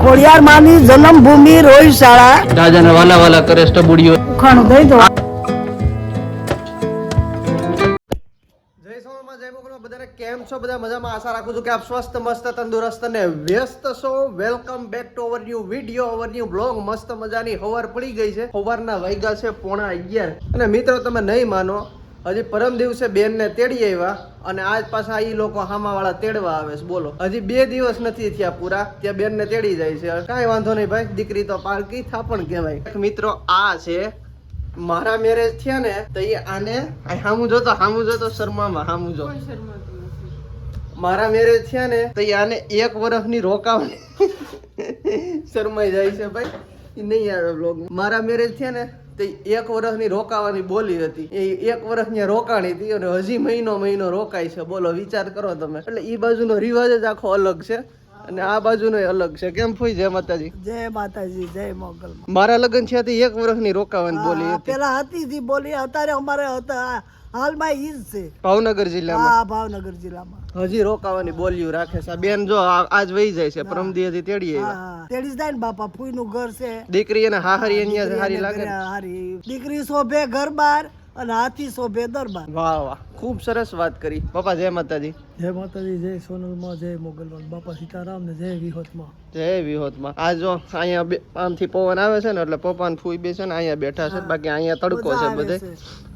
ખોડિયાર માની જન્મભૂમિ રોહિશાળા રાજાને વાલા વાલા કરે સ્ટબુડીઓ ઉખાણું દઈ દો. જય સોમનાથ જય મોગલમાં બધાને કેમ છો? બધા મજામાં? આશા રાખું છું કે આપ સ્વસ્થ મસ્ત તંદુરસ્ત અને વ્યસ્ત છો. Welcome back to our new video, our new blog. મસ્ત મજાની હવાર પડી ગઈ છે. સવારના વાગ્યા છે 11:30 અને મિત્રો તમે નહીં માનો, હજી પરમ દિવસે બેનને તેડી આવ્યા અને આજ પાછા ઈ લોકો હામાવાળા તેડવા આવે છે. બોલો, હજી 2 દિવસ નથી થયા પૂરા, ત્યાં બેનને તેડી જાય છે. કાંઈ વાંધો નહીં ભાઈ, દીકરી તો પારકી થાપણ કહેવાય. મિત્રો આ છે મારા મેરેજ થયા ને તો એ આને હામું જોતો શર્મામાં હામું જો. મારા મેરેજ થયા ને તો એ આને 1 વર્ષની રોકાવાની શરમાઈ જાય છે ભાઈ, એ નહીં આવે બ્લોગ. મારા મેરેજ થયા ને તો 1 વર્ષની રોકાવાની બોલી હતી, એ 1 વર્ષ ત્યાં રોકાણી હતી અને હજી મહિનો રોકાય છે. બોલો, વિચાર કરો તમે. એટલે એ બાજુનો રિવાજ જ આખો અલગ છે અને આ બાજુનો અલગ છે. કેમ ફોઈ? જય માતાજી. જય માતાજી, જય મોગલમાં. મારા લગ્ન છે તે 1 વર્ષની રોકાવાની બોલી હતી. પેલા હતી બોલી, અત્યારે અમારે હતા હાલમાં ઈ જ છે ભાવનગર જિલ્લામાં. હા, ભાવનગર જિલ્લામાં હજી રોકાવાની બોલીઓ રાખે છે. આ બેન જો આજ વહી જાય છે, પરમદી હજી તેડી આવ્યા. હા, તેડી જ જાય ને બાપા. ફૂઈનું ઘર છે, દીકરી એને હાહરી અહીંયા હારી લાગે ને? હારી દીકરી શોભે ઘર બાર અને હાથી શોભે દરબાર. વાહ વાહ, ખૂબ સરસ વાત કરી. પપ્પા જય માતાજી. જય માતાજી, જય સોનલમાં, જય મોગલમાં, બાપા સીતારામ ને જય વિહોતમાં. જય વિહોતમાં. આ જો અહીંયા આમથી પવન આવે છે ને એટલે પપ્પા ને ફૂઈ બે છે ને અહીંયા બેઠા છે. બાકી અહીંયા તડકો છે બધે.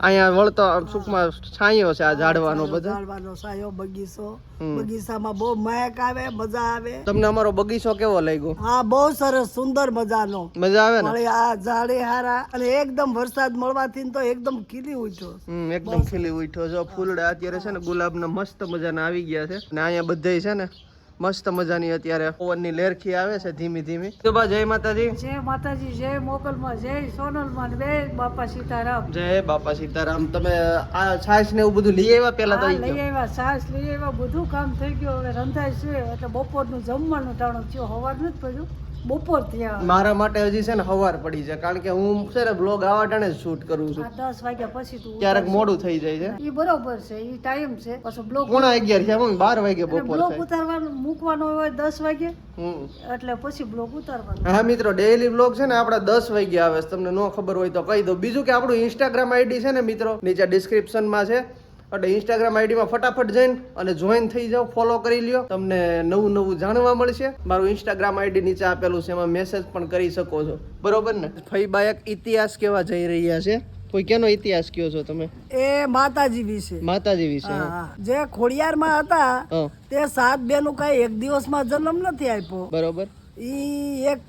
અહીંયા વળતો સુખમાં છાંયો છે આ ઝાડવાનો બધો. ઝાડવાનો છાંયો, બગીચો. બગીચામાં બહુ મહેક આવે, મજા આવે. તમને અમારો બગીચો કેવો લાગ્યો? હા, બહુ સરસ, સુંદર મજાનો. મજા આવે ને? આ ઝાડે હારા અને એકદમ વરસાદ મળવાથી તો એકદમ ખીલી ઉઠ્યો. એકદમ ખીલી ઉઠ્યો. જો ફૂલડા અત્યારે છે ને ગુલાબના મસ્ત મજાના આવી ગયા છે અને અહીંયા બધાય છે ને મસ્ત મજાની અત્યારે પવનની લેરખી આવે છે ધીમી ધીમી. તો બા જય માતાજી. જય માતાજી, જય મોગલમાં, જય સોનલમાં, જય બાપા સીતારામ. જય બાપા સીતારામ. તમે આ છાશ ને એવું બધું લઈ આવ્યા? પેલા તો લઈ આવ્યા, છાશ લઈ આવ્યા, બધું કામ થઈ ગયું. હવે રંધાય છે એટલે બપોરનું જમવાનું ટાણું થયો. સવાર નથી પડ્યું, બપોર થયા. મારા માટે હજી છે ને સવાર પડી છે, કારણ કે હું છે ને બ્લોગ આવા ટાણે જ શૂટ કરું છું. 10 વાગ્યા પછી તું ક્યારેક મોડું થઈ જાય છે. ઈ બરોબર છે, ઈ ટાઈમ છે. પછી બ્લોગ 11:30 છે, 12 વાગે બપોર બ્લોગ થાય. ઉતારવાનું મૂકવાનો હોય 10 વાગે, એટલે પછી બ્લોગ ઉતારવાનો. હા મિત્રો, ડેઈલી બ્લોગ છે ને આપડા 10 વાગે આવે છે. તમને ન ખબર હોય તો કહી દો. બીજું કે આપણું ઇન્સ્ટાગ્રામ આઈડી છે ને મિત્રો, નીચે ડિસ્ક્રિપ્શનમાં છે. એટલે ઇન્સ્ટાગ્રામ આઈડીમાં ફટાફટ જઈને અને જોઈન થઈ જાઓ, ફોલો કરી લ્યો. તમને નવું જાણવા મળશે. મારું ઇન્સ્ટાગ્રામ આઈડી નીચે આપેલું છે, એમાં મેસેજ પણ કરી શકો છો. બરોબર ને? ફઈબા એક ઇતિહાસ કેવા જઈ રહ્યા છે. કોઈ કેનો ઇતિહાસ કયો છો તમે? એ માતાજી વિશે. માતાજી વિશે. જે ખોડિયારમાં હતા તે 7 બેનું કઈ એક દિવસમાં જન્મ નથી આપ્યો. બરોબર. ઈ એક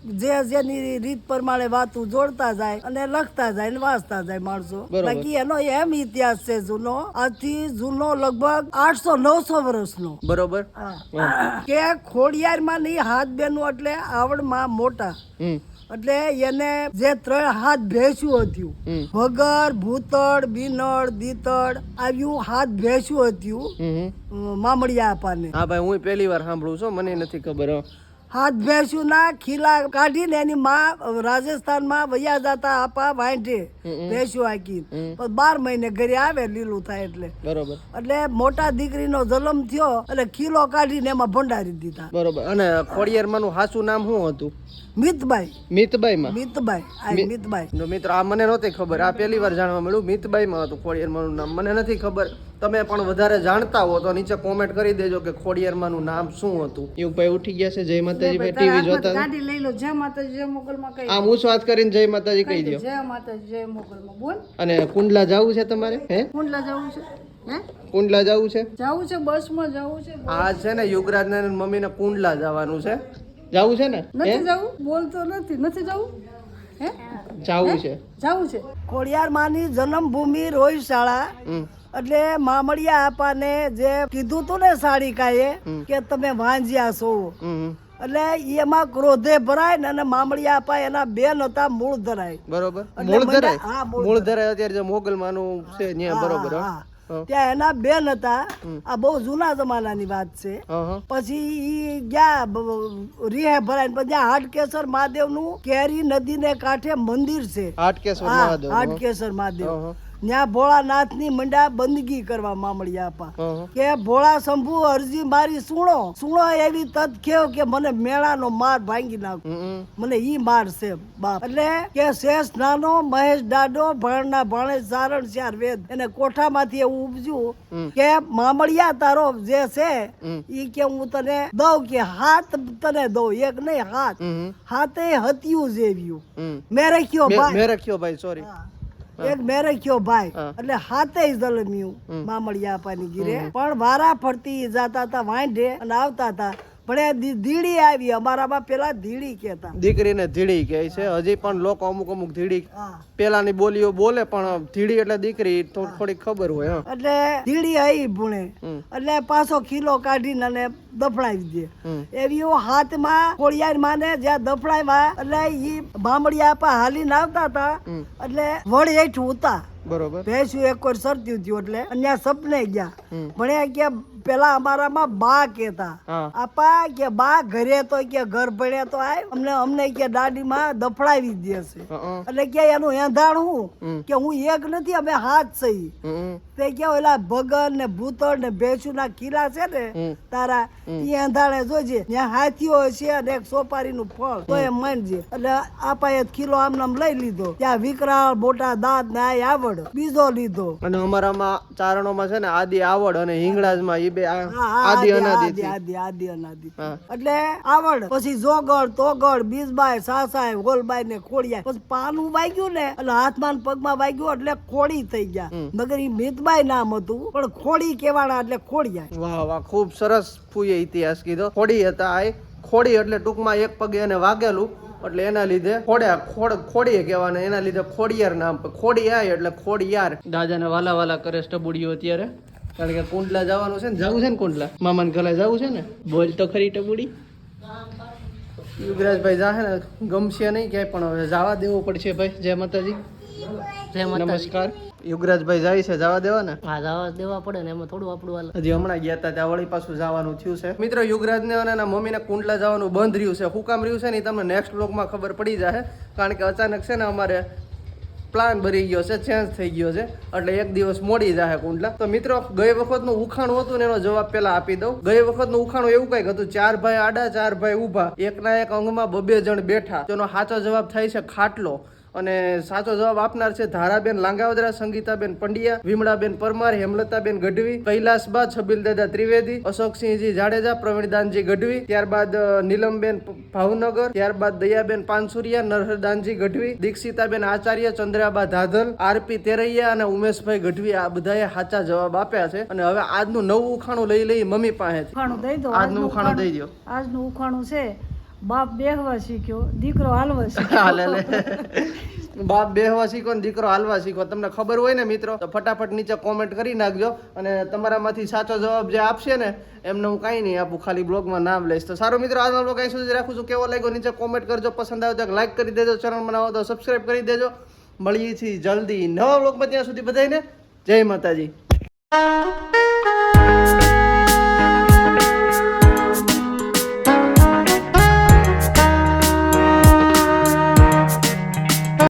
જેની રીત પ્રમાણે વાતું જોડતા જાય અને લખતા જાય ને વાંચતા જાય માણસો. બાકી એનો એમ ઇતિહાસ છે જૂનો, આથી જૂનો લગભગ 800-900 વર્ષનો. બરોબર. કે ખોડિયારમાં ની હાથ બેનું એટલે આવડમાં મોટા, એટલે એને જે 3 હાથ ભેંસ્યું હતું, વગર ભૂતળ બીનળ દીતળ આવ્યું હાથ ભેંસ્યું હતું મામડિયા આપાને. હા ભાઈ, હું પહેલી વાર સાંભળું છું, મને નથી ખબર. હાથ ભેંસ્યું ના ખીલા કાઢીને એની માં રાજસ્થાનમાં વયા જતા આપા વાંઢે ભેંસ્યું હાકી. 12 મહિને ઘરે આવે લીલું થાય એટલે. બરોબર. એટલે મોટા દીકરીનો જન્મ થયો એટલે ખીલો કાઢીને એમાં ભંડારી દીધા. બરોબર. અને ખોડિયારમાં નું સાચું નામ શું હતું? મિતબાઈ. મિતબાઈમાં? મિતબાઈ. મિત્રો આ મને નહોતી ખબર, આ પહેલી વાર જાણવા મળ્યું. મિતબાઈમાં હતું ખોડિયારમાં નું નામ, મને નથી ખબર. તમે પણ વધારે જાણતા હો તો નીચે કોમેન્ટ કરી દેજો કે ખોડિયારમાં નું નામ શું હતું. એવું ભાઈ ઉઠી ગયા છે. જય માતાજી ભાઈ, ટીવી જોતા. ગાડી લઈ લો. જય માતાજી, જય મોગલમાં કહી. આમ હું વાત કરીને જય માતાજી કહી દો. જય માતાજી, જય મોગલમાં બોલ. અને કુંડલા જવું છે તમારે? હે, કુંડલા જવું છે? કુંડલા જવું છે? જવું છે, બસમાં જવું છે. આ છે ને યુગરાજ ને મમ્મી ને કુંડલા જવાનું છે. જવું છે ને? નથી જવું? બોલતો નથી જવું? હે, જવું છે. જવું છે. ખોડિયાર માની જન્મભૂમિ રોહિશાળા. એટલે મામડિયા આપાને જે કીધું તું ને સાડી કાએ કે તમે વાંજ્યા છો, એટલે એમાં ક્રોધે ભરાય ને અને મામડિયા આપા એના બેન હતા મૂળ ધરાય. બરોબર. મૂળ ધરાય અત્યારે જે મોગલમાનું છે ત્યાં. બરોબર. ત્યાં એના બેન હતા. આ બહુ જૂના જમાનાની વાત છે. પછી ઈ ગયા રીહે ભરાય. પછી હાટકેશ્વર મહાદેવ નું કેરી નદી ને કાંઠે મંદિર છે. હાટકેશ્વર મહાદેવ. હાટકેશ્વર મહાદેવ ત્યાં ભોળાનાથની મંડા બંદગી કરવા મામળિયા આપા હં. કે ભોળા શંભુ અરજી મારી સુણો એવી તત ખેવ કે મને મેળાનો માર ભાંગી નાખો હમ. મને ઈ માર છે બાપ એટલે કે શેષ નાનો મહેશ દાડો ભણના ભણે ચારણ ચાર વેદ એને કોઠામાંથી એવું ઉપજ્યું કે મામળિયા તારો જે છે ઈ કે હું તને દઉં કે હાથ તને દઉં એક નહીં હાથ હાથે હત્યું જેવ્યું મેં રાખ્યો ભાઈ મેં રાખ્યો ભાઈ સોરી એક મેરખ્યો ભાઈ હા. એટલે હાથે જલમ્યું મામળિયા આપાની ગીરે પણ વારા ફરતી જાતા હતા વાંઢે અને આવતા હતા પણ એ ધીડી આવી અમારામાં પેલા ધીડી કહેતા દીકરીને ધીડી કહે છે હજી પણ લોકો અમુક ધીડી હા પેલાની બોલીઓ બોલે પણ ધીડી એટલે દીકરી થોડી ખબર હોય હં. એટલે ધીડી આવી ભૂણે એટલે પાછો ખીલો કાઢીને અને દફડાવી દે એવી હાથમાં ખોડિયાર માને જ્યાં દફડાવ્યા એટલે ઈ મામળિયા આપા હાલીને આવતા હતા એટલે વળી હેઠું ઉતા બરોબર ભેંસું એક વાર સરત્યું થયું એટલે અને સપને ગયા ભણ્યા કે પેલા અમારામાં બા કેતા હા. આપા કે બા ઘરે તો કે ઘર ભણ્યા તો આય અમને કે દાડીમાં દફડાવી દેશે હં. એટલે કે એનું એંધાણ હું કે હું એક નથી અમે હાથ સહી હમ. તે કે ઓલા ભગન ને ભૂતળ ને ભેંસુ ના કિલ્લા છે ને તારા ઈ એંધાણે જોજે ત્યાં હાથીઓ છે અને એક સોપારીનું ફળ તો એ માનજે એટલે આપાએ કિલો આમ નામ લઈ લીધો ત્યાં વિકરાળ મોટા દાંત ને આ આવડ બીજો લીધો અને અમારામાં ચારણોમાં છે ને આદિ આવડ અને હિંગળાજમાં ઈ બે હા, હા, આદિ આદિ અનાદિ આદિ અનાદિ હા. એટલે આવડ પછી જોગળ તોગળ બીજબાઈ સાસાઈ ગોલબાઈ ને ખોડિયા પછી પાનું વાગ્યું ને એટલે હાથમાં ને પગમાં વાગ્યું એટલે ખોડી થઈ ગયા મગર ઈ મિતબાઈ નામ હતું પણ ખોડી કેવાના એટલે ખોડિયા વાહ વાહ ખૂબ સરસ ફૂઈએ ઇતિહાસ કીધો ખોડી હતા આ ખોડી એટલે ટૂંકમાં એક પગે એને વાગેલું એટલે એના લીધે ખોડીએ કહેવાના એના લીધે ખોડિયાર નામ ખોડી આય એટલે ખોડિયાર દાદાને વાલા વાલા કરે ટબુડીઓ અત્યારે કારણ કે કુંડલા જવાનું છે ને જવું છે ને કુંડલા મામાને ઘરે જવું છે ને બોલ તો ખરી ટબુડી યુગરાજભાઈ જાહે ને ગમશે નહીં ક્યાંય પણ હવે જવા દેવું પડશે ભાઈ જય માતાજી જય માતાજી. નમસ્કાર યુગરાજભાઈ જાય છે જવા દેવા ને હા જવા દેવા પડે ને એમાં થોડું આપણું હાલ હજી હમણાં ગયા હતા ત્યાં વળી પાછું જવાનું થયું છે મિત્રો યુગરાજને અને એના મમ્મીને કુંડલા જવાનું બંધ રહ્યું છે શું કામ રહ્યું છે ને ઈ તમને નેક્સ્ટ બ્લોગમાં ખબર પડી જાય કારણ કે અચાનક છે ને અમારે પ્લાન ભરી ગયો છે ચેન્જ થઈ ગયો છે એટલે એક દિવસ મોડી જાય કુંડલા તો મિત્રો ગઈ વખતનું ઉખાણું હતું ને એનો જવાબ પેલા આપી દઉં ગઈ વખતનું ઉખાણું એવું કઈક હતું 4 ભાઈ આડા 4 ભાઈ ઊભા એકના એક અંગમાં 2 જણ બેઠા તેનો સાચો જવાબ થાય છે ખાટલો અને સાચો જવાબ આપનાર છે ધારાબેન લાંગાવદરા, સંગીતાબેન પંડ્યા, વિમળાબેન પરમાર, હેમલતાબેન ગઢવી, કૈલાસબા, છબીલદાદા ત્રિવેદી, અશોકસિંહજી જાડેજા, પ્રવીણદાનજી ગઢવી, ત્યારબાદ નીલમબેન ભાવનગર, ત્યારબાદ દયાબેન પાનસુરિયા, નરહરદાનજી ગઢવી, દીક્ષિતાબેન આચાર્ય, ચંદ્રાબા ધાધલ, આરપી તેરૈયા અને ઉમેશભાઈ ગઢવી આ બધાએ સાચા જવાબ આપ્યા છે અને હવે આજનું નવું ઉખાણું લઈ મમ્મી પાસેથી ઉખાણું દઈ દો આજનું ઉખાણું દઈ દો આજનું ઉખાણું છે બાપ બેહવા શીખ્યો દીકરો હાલવા શીખ્યો હાલે લે. બાપ બેહવા શીખો ને દીકરો હાલવા શીખો તમને ખબર હોય ને મિત્રો તો ફટાફટ નીચે કોમેન્ટ કરી નાખજો અને તમારામાંથી સાચો જવાબ જે આપશે ને એમને હું કાંઈ નહીં આપું ખાલી બ્લોગમાં નામ લઈશ તો સારું મિત્રો આજનો બ્લોગ અહીં સુધી રાખું છું કેવો લાગ્યો નીચે કોમેન્ટ કરજો પસંદ આવે તો લાઈક કરી દેજો ચેનલ બનાવો તો સબસ્ક્રાઈબ કરી દેજો મળીએ છીએ જલ્દી નવા બ્લોગમાં ત્યાં સુધી બધાને જય માતાજી.